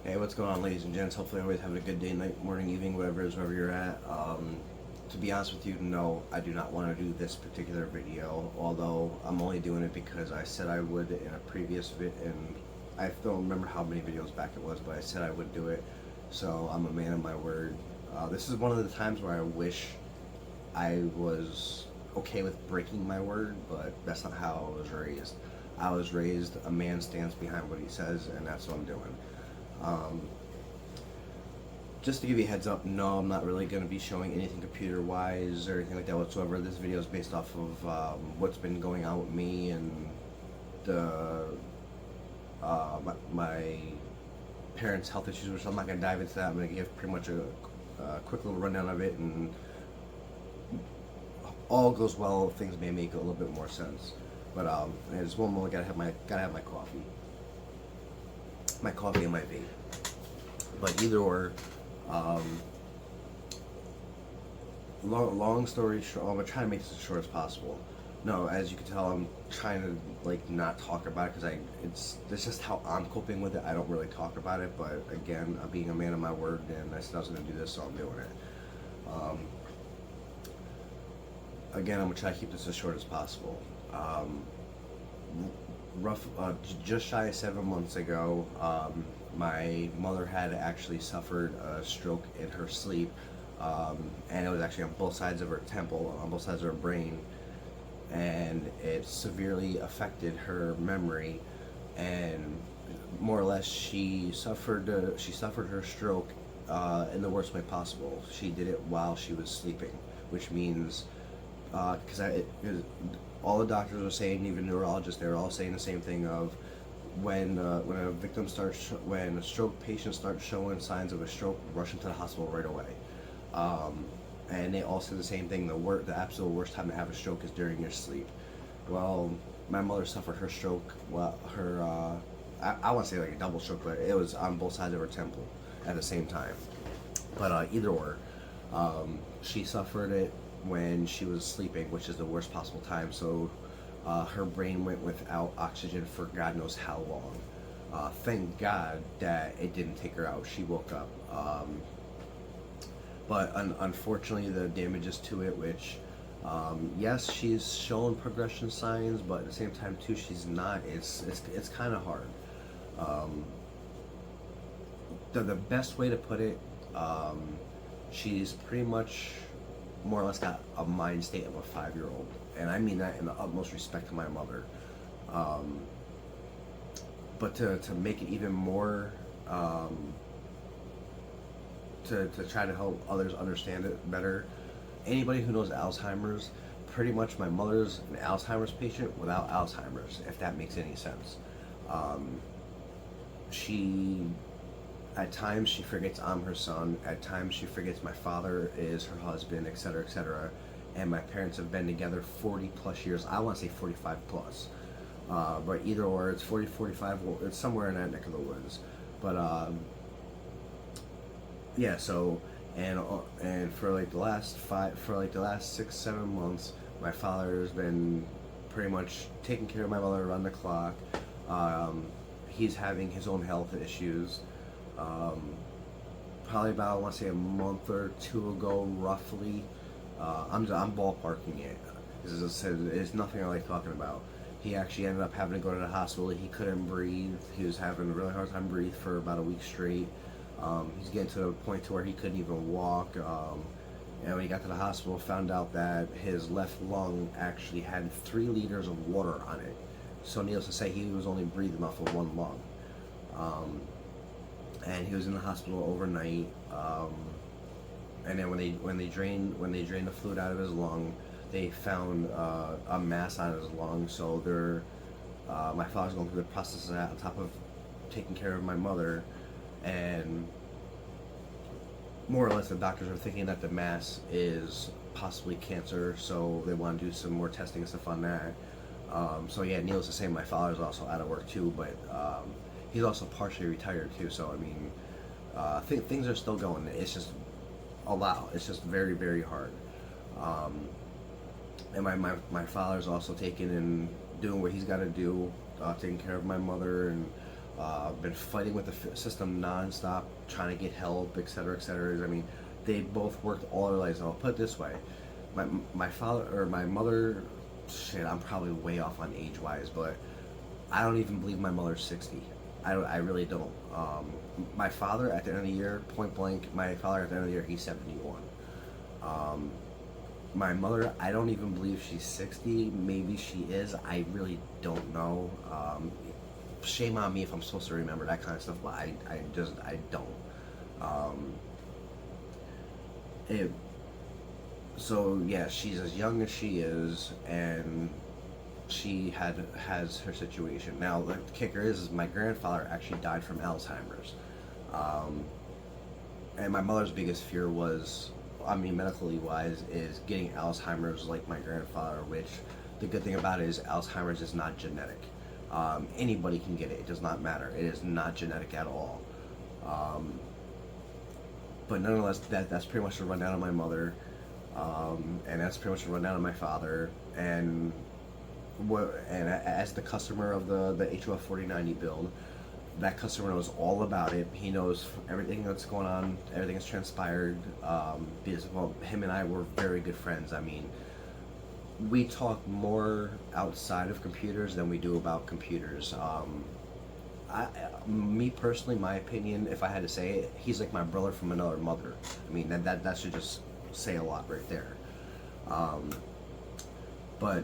Hey, what's going on, ladies and gents? Hopefully, everybody's having a good day, night, morning, evening, whatever it is, wherever you're at. To be honest with you, no, I do not want to do this particular video, although I'm only doing it because I said I would in a previous and I don't remember how many videos back it was, but I said I would do it, so I'm a man of my word. This is one of the times where I wish I was okay with breaking my word, but that's not how I was raised. I was raised a man stands behind what he says, and that's what I'm doing. Um, just to give you a heads up, no, I'm not really going to be showing anything computer wise or anything like that whatsoever. This video is based off of what's been going on with me and the my parents' health issues, which I'm not going to dive into that. I'm going to give pretty much a quick little rundown of it, and all goes well, things may make a little bit more sense. But there's one more. Gotta have my coffee and my vape. But either or, um, long story short, I'm gonna try to make this as short as possible. No, as you can tell, I'm trying to like not talk about it because it's just how I'm coping with it. I don't really talk about it, but again, I'm being a man of my word, and I said I was gonna do this, so I'm doing it. Again, I'm gonna try to keep this as short as possible. Rough, just shy of 7 months ago, my mother had actually suffered a stroke in her sleep, and it was actually on both sides of her temple, on both sides of her brain, and it severely affected her memory, and more or less she suffered her stroke in the worst way possible. She did it while she was sleeping, which means because all the doctors were saying, even neurologists, they were all saying the same thing of when a stroke patient starts showing signs of a stroke, rush into the hospital right away. And they all said the same thing: the absolute worst time to have a stroke is during your sleep. Well, my mother suffered her stroke. Well, I want to say like a double stroke, but it was on both sides of her temple at the same time. But either or, she suffered it when she was sleeping, which is the worst possible time. So her brain went without oxygen for God knows how long. Thank God that it didn't take her out. She woke up. But unfortunately, the damages to it, which, yes, she's shown progression signs, but at the same time, too, she's not. It's kind of hard. Um, the best way to put it, she's pretty much more or less got a mind state of a 5-year-old, and I mean that in the utmost respect to my mother. Um, but to make it even more, to try to help others understand it better, anybody who knows Alzheimer's, pretty much my mother's an Alzheimer's patient without Alzheimer's, if that makes any sense. Um, she At times she forgets I'm her son. At times she forgets my father is her husband, etc., etc. And my parents have been together 40 plus years. I want to say 45 plus. But either or, it's 40, 45, it's somewhere in that neck of the woods. But yeah, so, and for like the last 6, 7 months, my father has been pretty much taking care of my mother around the clock. He's having his own health issues. Um, Probably about, I want to say, a month or two ago, roughly. I'm ballparking it. As I said, it's nothing I like talking about. He actually ended up having to go to the hospital. He couldn't breathe. He was having a really hard time breathe for about a week straight. He's getting to the point to where he couldn't even walk. And when he got to the hospital, found out that his left lung actually had 3 liters of water on it. So needless to say, he was only breathing off of one lung. And he was in the hospital overnight. And then when they drained the fluid out of his lung, they found a mass on his lung. So my father's going through the process of that on top of taking care of my mother, and more or less the doctors are thinking that the mass is possibly cancer. So they want to do some more testing and stuff on that. So yeah, needless to say, my father's also out of work too, but he's also partially retired too. So I mean, things are still going. It's just a lot. It's just very, very hard. And my father's also taking and doing what he's got to do, taking care of my mother, and been fighting with the system nonstop, trying to get help, etc., etc. I mean, they both worked all their lives. I'll put it this way: my father or my mother, shit, I'm probably way off on age wise, but I don't even believe my mother's 60. I really don't. My father at the end of the year, point blank, my father at the end of the year, he's 71. My mother, I don't even believe she's 60. Maybe she is. I really don't know. Shame on me if I'm supposed to remember that kind of stuff, but I don't. Um, it, so yeah, she's as young as she is, and she has her situation. Now the kicker is my grandfather actually died from Alzheimer's, um, and my mother's biggest fear was, I mean, medically wise, is getting Alzheimer's like my grandfather. Which the good thing about it is Alzheimer's is not genetic. Anybody can get it. It does not matter. It is not genetic at all. Um, but nonetheless, that's pretty much the rundown of my mother, and that's pretty much the rundown of my father. And as the customer of the HOF 4090 build, that customer knows all about it. He knows everything that's going on, everything that's transpired. Because, well, him and I were very good friends. I mean, we talk more outside of computers than we do about computers. Me personally, my opinion, if I had to say it, he's like my brother from another mother. I mean, that should just say a lot right there. But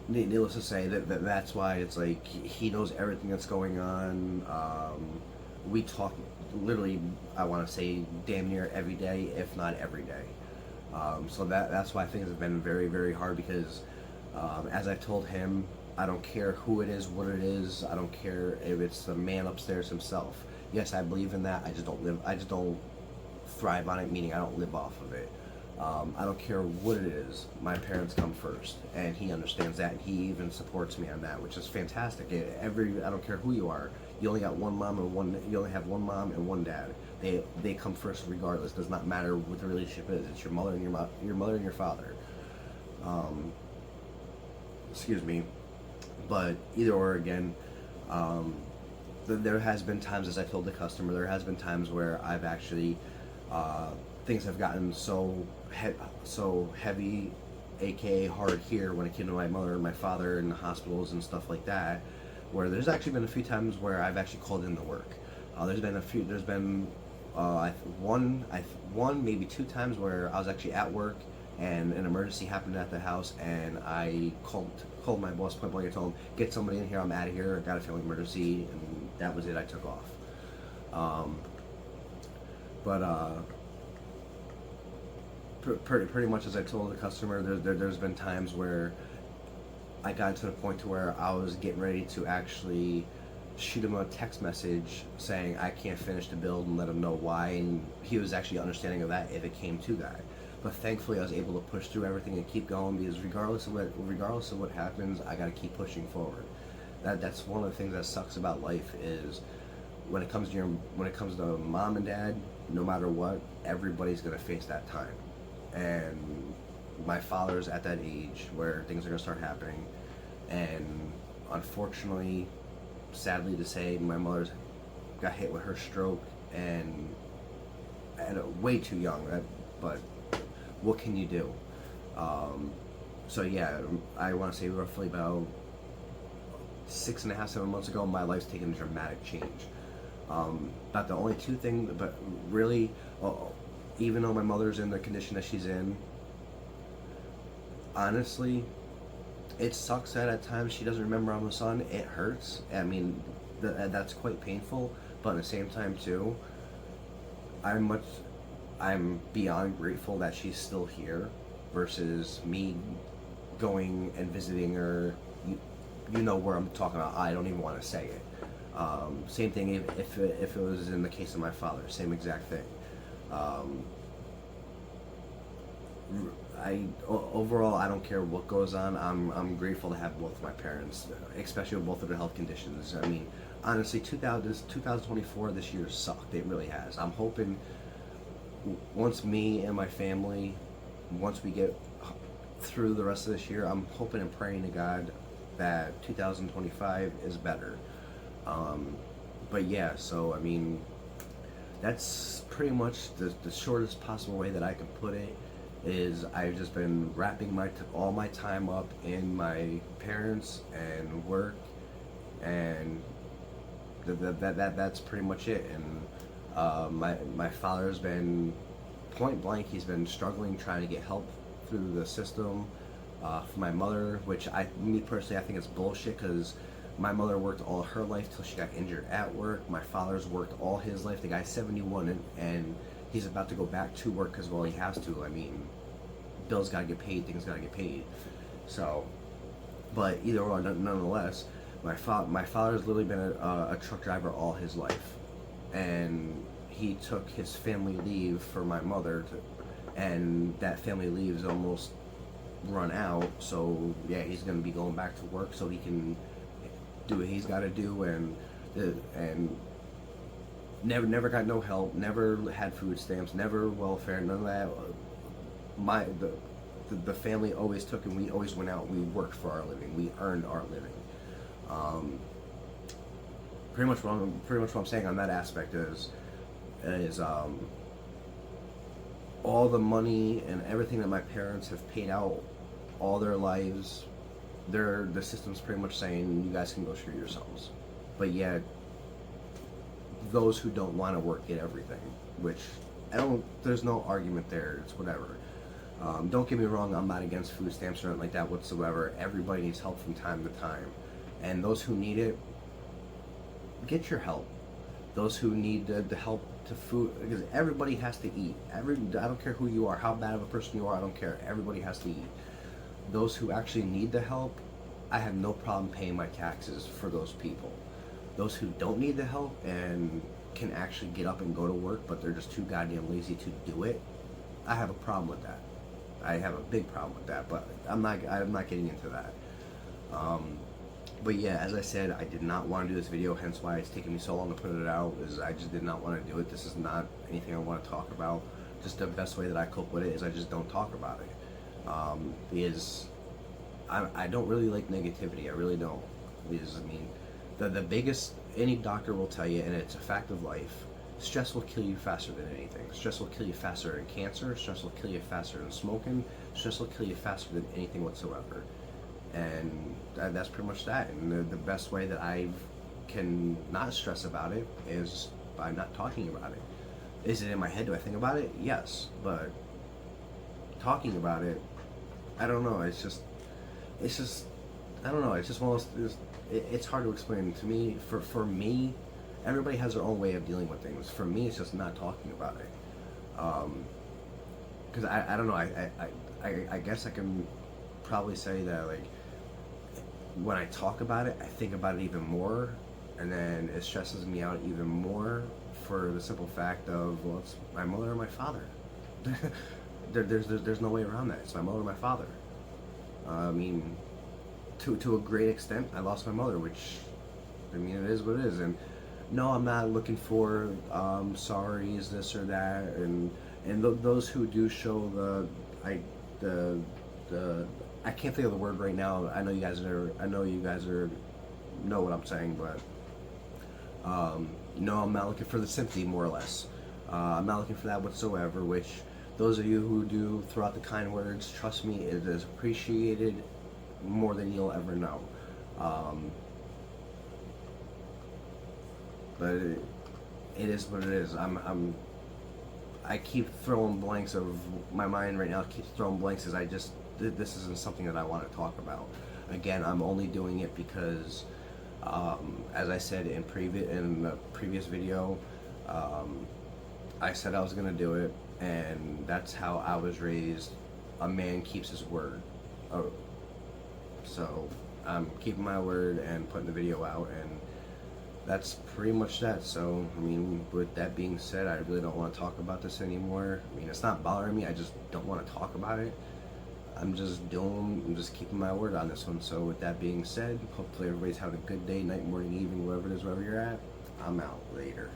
needless to say, that's why it's like he knows everything that's going on. We talk literally, I want to say, damn near every day, if not every day. So that's why things have been very, very hard because, as I told him, I don't care who it is, what it is. I don't care if it's the man upstairs himself. Yes, I believe in that. I just don't thrive on it, meaning I don't live off of it. I don't care what it is. My parents come first, and he understands that, and he even supports me on that, which is fantastic. I don't care who you are. You only got one mom and one. You only have one mom and one dad. They come first regardless. Does not matter what the relationship is. It's your mother and your mother and your father. Excuse me, but either or again. There has been times, as I told the customer, there has been times where I've actually things have gotten so heavy, aka hard here when it came to my mother and my father in the hospitals and stuff like that, where there's actually been a few times where I've actually called in to work. There's been one, maybe two times where I was actually at work and an emergency happened at the house, and I called my boss point blank and told him, get somebody in here, I'm out of here, I got a family emergency, and that was it. I took off. Pretty much as I told the customer, there's been times where I got to the point to where I was getting ready to actually shoot him a text message saying I can't finish the build and let him know why, and he was actually understanding of that if it came to that. But thankfully I was able to push through everything and keep going, because regardless of what happens, I gotta keep pushing forward. That's one of the things that sucks about life is when it comes to mom and dad, no matter what, everybody's gonna face that time. And my father's at that age where things are gonna start happening, and unfortunately, sadly to say, my mother's got hit with her stroke and way too young. But what can you do? So yeah, I want to say roughly about 6.5, 7 months ago, my life's taken a dramatic change. Not the only two things, but really, even though my mother's in the condition that she's in, honestly, it sucks that at times she doesn't remember I'm the son. It hurts. I mean, that's quite painful. But at the same time too, I'm beyond grateful that she's still here, versus me going and visiting her. You know where I'm talking about. I don't even want to say it. Same thing if it was in the case of my father. Same exact thing. Overall, I don't care what goes on. I'm grateful to have both of my parents, especially with both of their health conditions. I mean, honestly, 2024 this year sucked. It really has. I'm hoping once me and my family, once we get through the rest of this year, I'm hoping and praying to God that 2025 is better. But yeah, so I mean, that's pretty much the shortest possible way that I can put it. Is I've just been wrapping all my time up in my parents and work, and that's pretty much it. And my father's been point blank. He's been struggling trying to get help through the system. For my mother, which me personally, I think it's bullshit because my mother worked all her life till she got injured at work. My father's worked all his life. The guy's 71 and he's about to go back to work because, well, he has to. I mean, bills gotta get paid, things gotta get paid. So, but either or, nonetheless, my father's literally been a truck driver all his life, and he took his family leave for my mother, and that family leave is almost run out. So yeah, he's gonna be going back to work so he can do what he's got to do, and never got no help, never had food stamps, never welfare, none of that. The family always took, and we always went out. We worked for our living. We earned our living. Pretty much what I'm saying on that aspect is all the money and everything that my parents have paid out all their lives. The system's pretty much saying you guys can go screw yourselves, but yet those who don't want to work get everything, which there's no argument there. It's whatever. Don't get me wrong, I'm not against food stamps or anything like that whatsoever. Everybody needs help from time to time, and those who need it, get your help. Those who need the help to food, because everybody has to eat. I don't care who you are, how bad of a person you are, I don't care. Everybody has to eat. Those who actually need the help, I have no problem paying my taxes for those people. Those who don't need the help and can actually get up and go to work, but they're just too goddamn lazy to do it, I have a problem with that. I have a big problem with that, but I'm not getting into that. But yeah, as I said, I did not want to do this video, hence why it's taken me so long to put it out, is I just did not want to do it. This is not anything I want to talk about. Just the best way that I cope with it is I just don't talk about it. Because I don't really like negativity. I really don't. Because, I mean, the biggest, any doctor will tell you, and it's a fact of life, stress will kill you faster than anything. Stress will kill you faster than cancer. Stress will kill you faster than smoking. Stress will kill you faster than anything whatsoever. And that's pretty much that. And the best way that I can not stress about it is by not talking about it. Is it in my head? Do I think about it? Yes. But talking about it, I don't know. It's just, I don't know. It's just one of those. It's hard to explain to me. For me, everybody has their own way of dealing with things. For me, it's just not talking about it. Because I don't know. I guess I can probably say that, like, when I talk about it, I think about it even more, and then it stresses me out even more for the simple fact of, well, it's my mother or my father. There's no way around that. It's my mother or my father. I mean, to a great extent, I lost my mother, which, I mean, it is what it is. And no, I'm not looking for sorries, this or that, and those who do show I can't think of the word right now. I know you guys know what I'm saying, but no, I'm not looking for the sympathy, more or less. I'm not looking for that whatsoever, which those of you who do throw out the kind words, trust me, it is appreciated more than you'll ever know. But it is what it is. I keep throwing blanks of my mind right now. Keeps throwing blanks as this isn't something that I want to talk about. Again, I'm only doing it because, as I said in the previous video, I said I was gonna do it, and that's how I was raised. A man keeps his word. So I'm keeping my word and putting the video out, and that's pretty much that. So, I mean, with that being said, I really don't want to talk about this anymore. I mean, it's not bothering me, I just don't want to talk about it. I'm just keeping my word on this one. So with that being said, hopefully everybody's having a good day, night, morning, evening, wherever it is, wherever you're at. I'm out. Later.